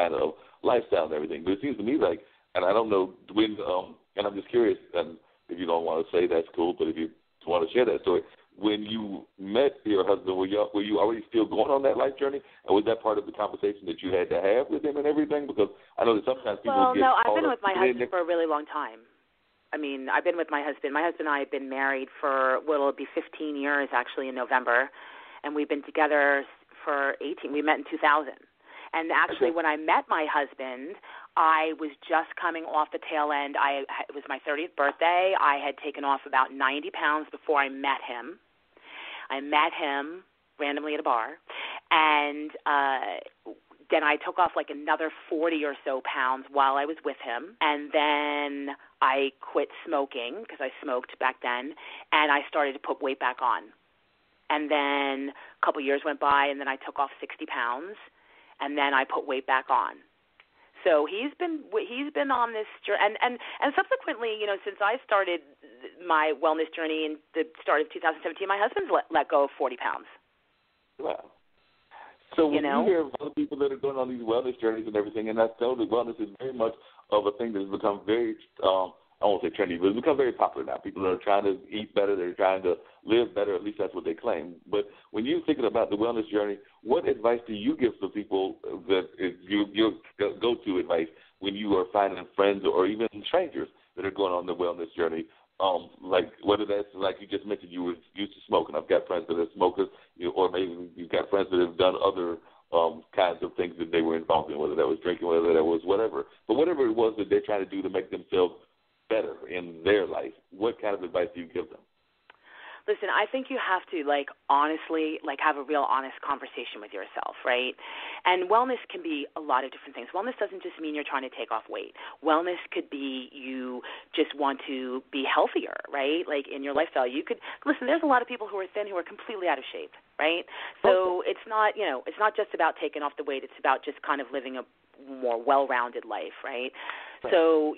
kind of lifestyle and everything. But it seems to me like, and I don't know when, and I'm just curious, and if you don't want to say that's cool, but if you want to share that story, when you met your husband, were you already still going on that life journey? And was that part of the conversation that you had to have with him and everything? Because I know that sometimes people get I've been with my husband for a really long time. I mean, I've been with my husband. My husband and I have been married for, it'll be 15 years actually in November, and we've been together for 18. We met in 2000. And actually, when I met my husband, I was just coming off the tail end. It was my 30th birthday. I had taken off about 90 pounds before I met him. I met him randomly at a bar, and then I took off like another 40 or so pounds while I was with him, and then I quit smoking because I smoked back then, and I started to put weight back on. And then a couple years went by, and then I took off 60 pounds, and then I put weight back on. So he's been on this journey, and subsequently, you know, since I started my wellness journey in the start of 2017, my husband's let go of 40 pounds. Wow. So when you hear of other people that are going on these wellness journeys and everything, and I know that wellness is very much of a thing that has become very, I won't say trendy, but it's become very popular now. People are trying to eat better. They're trying to live better. At least that's what they claim. But when you're thinking about the wellness journey, what advice do you give to people that is your go-to advice when you are finding friends or even strangers that are going on the wellness journey? Like whether that's like you just mentioned, you were used to smoking. I've got friends that are smokers, or maybe you've got friends that have done other kinds of things that they were involved in, whether that was drinking, whether that was whatever. But whatever it was that they're trying to do to make themselves better in their life, what kind of advice do you give them? Listen, I think you have to, honestly, have a real honest conversation with yourself, right? And wellness can be a lot of different things. Wellness doesn't just mean you're trying to take off weight. Wellness could be you just want to be healthier, right? Like in your lifestyle. Listen, there's a lot of people who are thin who are completely out of shape, right? So it's not just about taking off the weight. It's about just kind of living a more well-rounded life, right? So,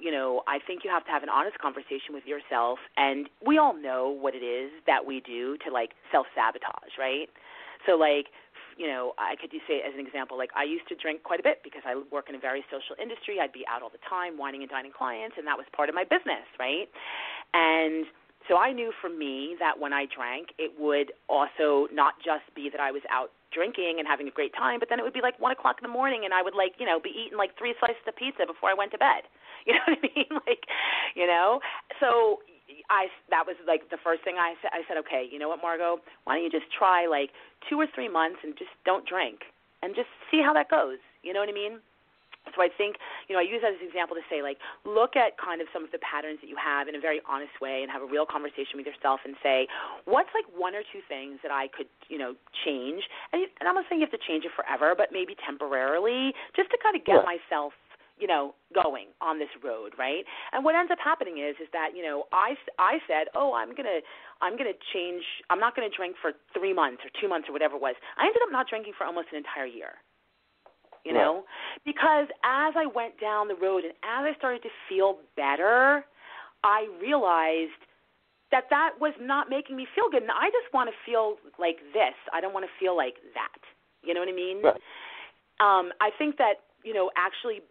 I think you have to have an honest conversation with yourself, and we all know what it is that we do to, self-sabotage, right? So, I could just say as an example, I used to drink quite a bit because I work in a very social industry. I'd be out all the time whining and dining clients, and that was part of my business, right? And so I knew for me that when I drank, it would also not just be that I was out drinking and having a great time, but then it would be 1 o'clock in the morning, and I would be eating 3 slices of pizza before I went to bed. You know what I mean? So that was the first thing I said, okay, you know what, Margot, why don't you just try 2 or 3 months and just don't drink and just see how that goes. You know what I mean? So I think, I use that as an example to say, look at kind of some of the patterns that you have in a very honest way and have a real conversation with yourself and say, what's 1 or 2 things that I could, change? And I'm not saying you have to change it forever, but maybe temporarily, just to kind of get myself, going on this road, right? And what ends up happening is that, I said, I'm going to change. I'm not going to drink for 3 months or 2 months or whatever it was. I ended up not drinking for almost an entire year. Because as I went down the road and as I started to feel better, I realized that was not making me feel good. And I just want to feel like this. I don't want to feel like that. You know what I mean? Right. I think that, actually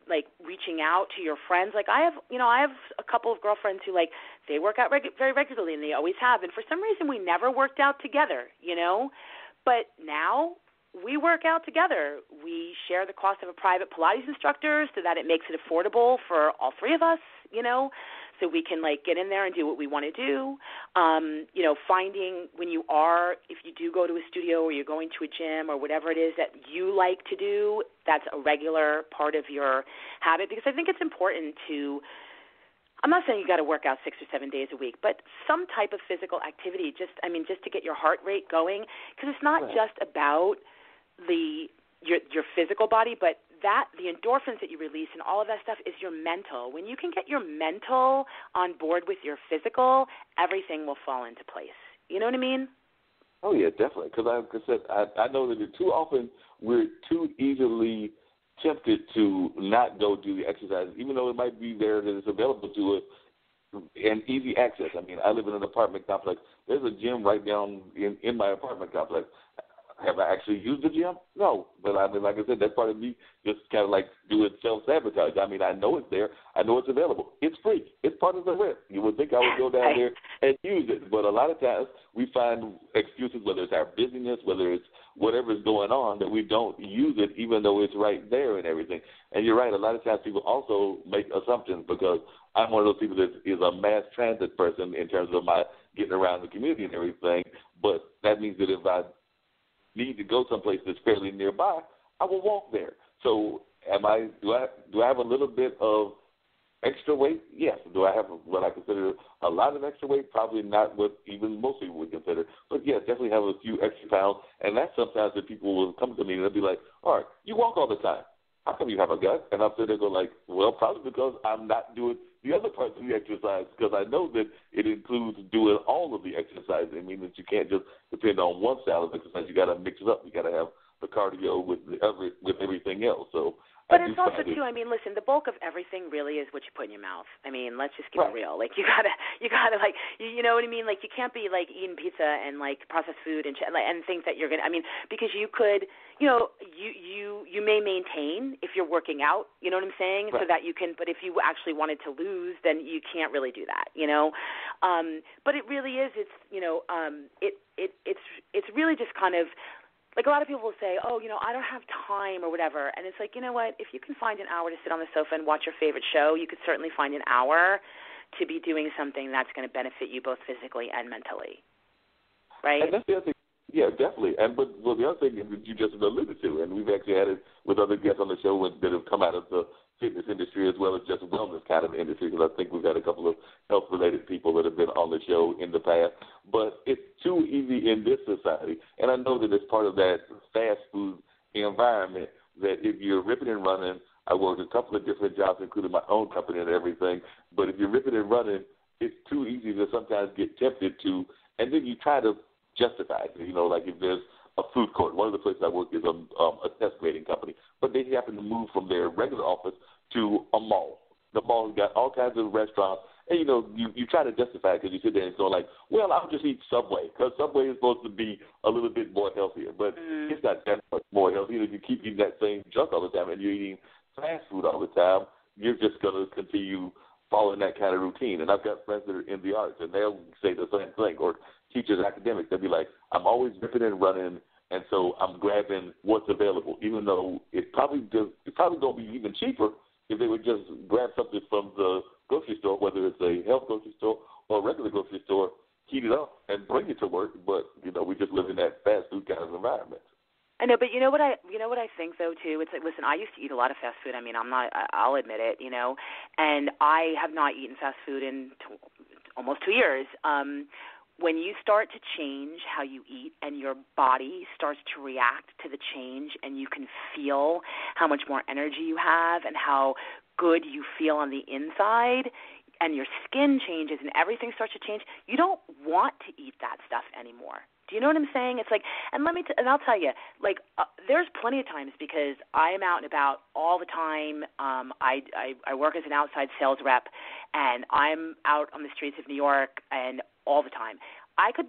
reaching out to your friends. I have a couple of girlfriends who they work out very regularly, and they always have. And for some reason we never worked out together, But now we work out together. We share the cost of a private Pilates instructor so that it makes it affordable for all 3 of us, so we can get in there and do what we want to do. Finding if you do go to a studio or you're going to a gym or whatever it is that you like to do, that's a regular part of your habit, because I think it's important to, I'm not saying you got to work out 6 or 7 days a week, but some type of physical activity, just to get your heart rate going, because it's not just about your physical body, but the endorphins that you release and all of that stuff is your mental. When you can get your mental on board with your physical, everything will fall into place. You know what I mean? Oh, yeah, definitely. Because like I said, I know that too often we're too easily tempted to not go do the exercise, even though it might be there that it's available to it and easy access. I mean, I live in an apartment complex. There's a gym right down in my apartment complex. Have I actually used the gym? No. But I mean, like I said, that's part of me just kind of like doing self-sabotage. I mean, I know it's there. I know it's available. It's free. It's part of the rent. You would think I would go down there and use it. But a lot of times we find excuses, whether it's our busyness, whether it's whatever's going on, that we don't use it even though it's right there and everything. And you're right. A lot of times people also make assumptions because I'm one of those people that is a mass transit person in terms of my getting around the community and everything. But that means that if I need to go someplace that's fairly nearby, I will walk there. So do I have a little bit of extra weight? Yes. Do I have what I consider a lot of extra weight? Probably not what even most people would consider. But yes, definitely have a few extra pounds. And that's sometimes that people will come to me and they'll be like, all right, you walk all the time. How come you have a gut? And I'm sitting there going like, well, probably because I'm not doing the other parts of the exercise, because I know that it includes doing all of the exercise. I mean, that you can't just depend on one style of exercise. You got to mix it up. You got to have the cardio with everything else. So, but it's also too. I mean, listen, the bulk of everything really is what you put in your mouth. I mean, let's just keep it real. Like you gotta like you know what I mean. Like you can't be like eating pizza and like processed food and think that you're gonna. I mean, because you could. You know, you may maintain if you're working out, you know what I'm saying, so that you can, but if you actually wanted to lose, then you can't really do that, you know. But it really is, it's, you know, it's really just kind of, like a lot of people will say, oh, you know, I don't have time or whatever, and it's like, you know what, if you can find an hour to sit on the sofa and watch your favorite show, you could certainly find an hour to be doing something that's going to benefit you both physically and mentally, right? And that's the other thing. Yeah, definitely. And but the other thing that you just alluded to, and we've actually had it with other guests on the show that have come out of the fitness industry as well as just wellness kind of industry, because I think we've had a couple of health-related people that have been on the show in the past. But it's too easy in this society, and I know that it's part of that fast food environment that if you're ripping and running, I worked a couple of different jobs, including my own company and everything, but if you're ripping and running, it's too easy to sometimes get tempted to, and then you try to justify it. You know, like if there's a food court, one of the places I work is a test grading company, but they happen to move from their regular office to a mall. The mall's got all kinds of restaurants, and you know, you try to justify it because you sit there and go like, well, I'll just eat Subway because Subway is supposed to be a little bit more healthier, but it's not that much more healthy. You know, if you keep eating that same junk all the time and you're eating fast food all the time, you're just going to continue following that kind of routine. And I've got friends that are in the arts, and they'll say the same thing, or teachers, academics, they'll be like, I'm always ripping and running, and so I'm grabbing what's available, even though it's probably going to be even cheaper if they would just grab something from the grocery store, whether it's a health grocery store or a regular grocery store, heat it up and bring it to work. But, you know, we just live in that fast food kind of environment. I know, but you know what I think though too. It's like, listen, I used to eat a lot of fast food. I mean, I'll admit it, you know, and I have not eaten fast food in almost 2 years. When you start to change how you eat and your body starts to react to the change and you can feel how much more energy you have and how good you feel on the inside and your skin changes and everything starts to change, you don't want to eat that stuff anymore. Do you know what I'm saying? It's like, and I'll tell you, like, there's plenty of times because I am out and about all the time. I work as an outside sales rep, and I'm out on the streets of New York and all the time.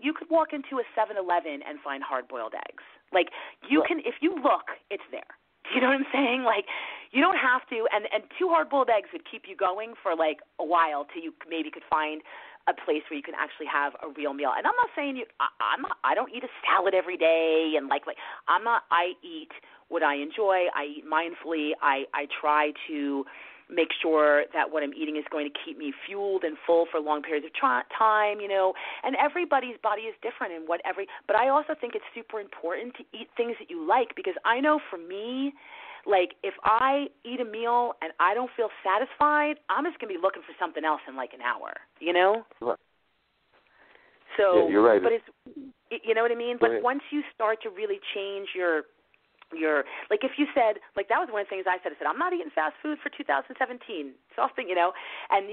You could walk into a 7-Eleven and find hard-boiled eggs. Like, you can, if you look, it's there. Do you know what I'm saying? Like, you don't have to, and 2 hard-boiled eggs would keep you going for, like, a while till you maybe could find a place where you can actually have a real meal. And I'm not saying I don't eat a salad every day, and like I eat what I enjoy. I eat mindfully. I try to make sure that what I'm eating is going to keep me fueled and full for long periods of time, you know. And everybody's body is different and but I also think it's super important to eat things that you like, because I know for me, like, if I eat a meal and I don't feel satisfied, I'm just going to be looking for something else in like an hour, you know? Right. So, yeah, you're right. But it's, you know what I mean? But once you start to really change your like, if you said, like, that was one of the things I said. I'm not eating fast food for 2017. Something, you know, and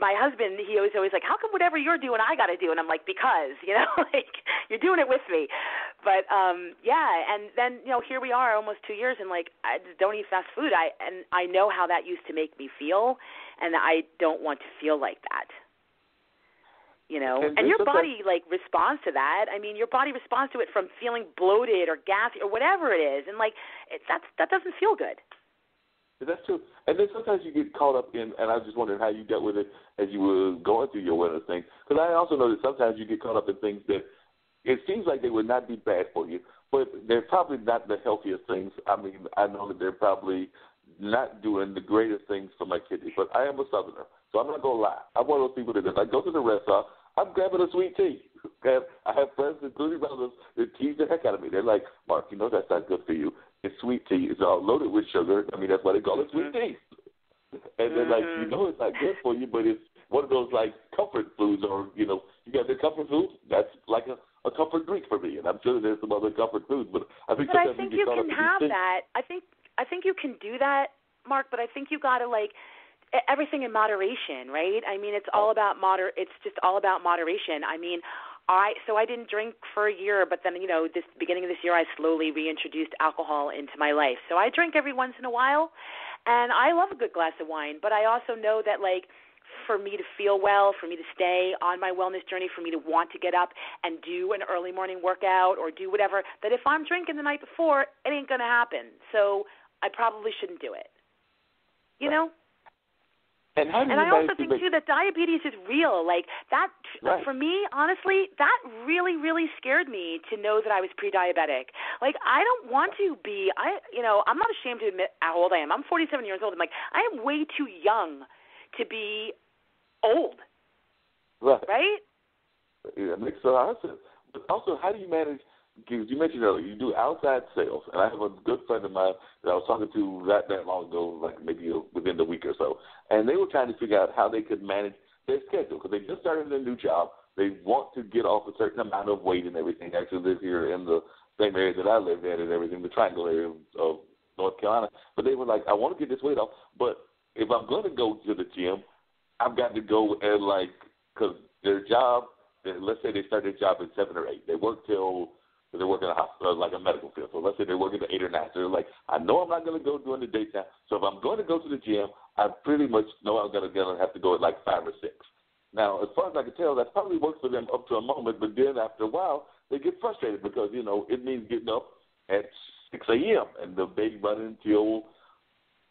my husband, he was always like, how come whatever you're doing, I got to do? And I'm like, because, you know, like, you're doing it with me. But, yeah, and then, you know, here we are almost 2 years, and, like, I just don't eat fast food. I know how that used to make me feel, and I don't want to feel like that. you know, and your body, like, responds to that. I mean, your body responds to it from feeling bloated or gassy or whatever it is, and, like, that doesn't feel good. That's true. And then sometimes you get caught up in, and I was just wondering how you dealt with it as you were going through your wellness thing, because I also know that sometimes you get caught up in things that it seems like they would not be bad for you, but they're probably not the healthiest things. I mean, I know that they're probably not doing the greatest things for my kidneys, but I am a Southerner, so I'm not going to lie. I'm one of those people that if I go to the restaurant, I'm grabbing a sweet tea. Okay? I have friends, including brothers, that tease the heck out of me. They're like, Mark, you know that's not good for you. It's sweet tea. It's all loaded with sugar. I mean, that's why they call it sweet tea. And they're like, you know it's not good for you, but it's one of those, like, comfort foods, or, you know, you got the comfort food. That's like a comfort drink for me. And I'm sure there's some other comfort foods, but I think you can have that. I think you can do that, Mark, but I think you got to, like, everything in moderation, right? I mean, it's all about it's just all about moderation. I mean, I didn't drink for a year, but then, you know, this beginning of this year, I slowly reintroduced alcohol into my life. So I drink every once in a while, and I love a good glass of wine, but I also know that, like, for me to feel well, for me to stay on my wellness journey, for me to want to get up and do an early morning workout or do whatever, that if I'm drinking the night before, it ain't going to happen. So I probably shouldn't do it, you know? And I also think, too, that diabetes is real. Like, that, for me, honestly, that really, really scared me to know that I was pre-diabetic. Like, I don't want to be, I'm not ashamed to admit how old I am. I'm 47 years old. I'm like, I am way too young to be old. Right? Yeah, that makes a lot of sense. But also, how do you manage, because you mentioned earlier, you do outside sales, and I have a good friend of mine that I was talking to that long ago, like maybe within the week or so, and they were trying to figure out how they could manage their schedule, because they just started a new job. They want to get off a certain amount of weight and everything. Actually live here in the same area that I live in and everything, the triangle area of North Carolina. But they were like, I want to get this weight off, but if I'm going to go to the gym, I've got to go and, like, because their job, let's say they start their job at 7 or 8. They work till, they're working in a hospital, like a medical field. So let's say they're working at 8 or 9. So they're like, I know I'm not going to go during the daytime. So if I'm going to go to the gym, I pretty much know I'm going to have to go at like 5 or 6. Now, as far as I can tell, that probably works for them up to a moment. But then after a while, they get frustrated because, you know, it means getting up at 6 a.m. and the day running until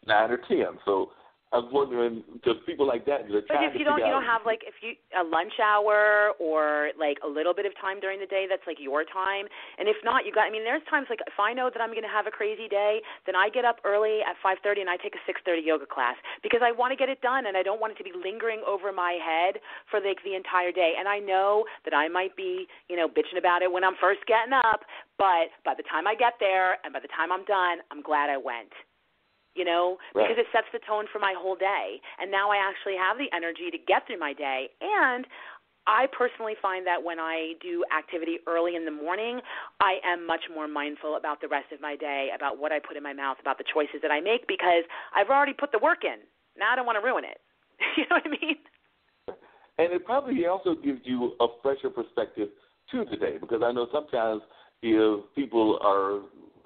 9 or 10. So I was wondering, to people like that, they're trying to figure out. But if you don't have, like, a lunch hour or, like, a little bit of time during the day that's, like, your time, and if not, there's times, like, if I know that I'm going to have a crazy day, then I get up early at 5:30 and I take a 6:30 yoga class because I want to get it done and I don't want it to be lingering over my head for, like, the entire day. And I know that I might be, you know, bitching about it when I'm first getting up, but by the time I get there and by the time I'm done, I'm glad I went. You know, because it sets the tone for my whole day. And now I actually have the energy to get through my day. And I personally find that when I do activity early in the morning, I am much more mindful about the rest of my day, about what I put in my mouth, about the choices that I make, because I've already put the work in. Now I don't want to ruin it. You know what I mean? And it probably also gives you a fresher perspective to the day, because I know sometimes if people are,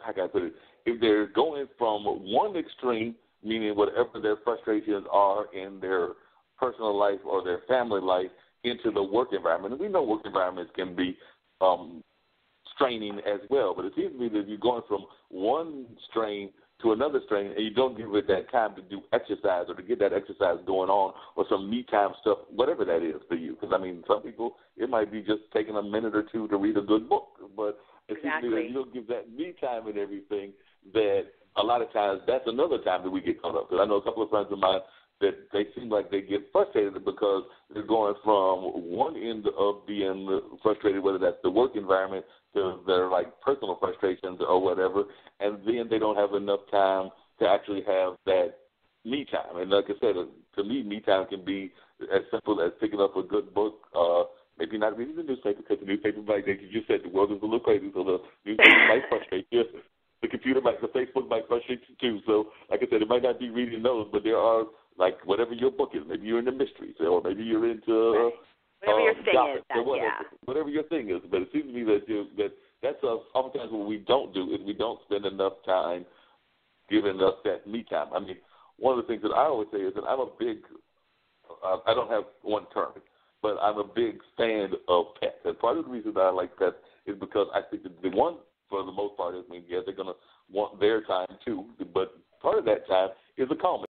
how can I put it, if they're going from one extreme, meaning whatever their frustrations are in their personal life or their family life, into the work environment. And we know work environments can be straining as well, but it seems to me that you're going from one strain to another strain, and you don't give it that time to do exercise or to get that exercise going on or some me time stuff, whatever that is for you. Because, I mean, some people, it might be just taking a minute or two to read a good book, but it seems to me that you don't give that me time and everything, that a lot of times that's another time that we get caught up. Because I know a couple of friends of mine that they seem like they get frustrated because they're going from one end of being frustrated, whether that's the work environment, to their, like, personal frustrations or whatever, and then they don't have enough time to actually have that me time. And like I said, to me, me time can be as simple as picking up a good book, maybe not reading the newspaper, because the newspaper might, like you just said, the world is a little crazy, so the newspaper might frustrate you. The Facebook might frustrate you too. So, like I said, it might not be reading those, but there are, like, whatever your book is. Maybe you're into mysteries, or maybe you're into whatever your thing is. Whatever your thing is. But it seems to me that that's oftentimes what we don't do is we don't spend enough time giving us that me time. I mean, one of the things that I always say is that I'm a big I don't have one term. but I'm a big fan of pets. And part of the reason that I like pets is because I think that the one, for the most part, is, I mean, yeah, they're going to want their time too, but part of that time is a calming.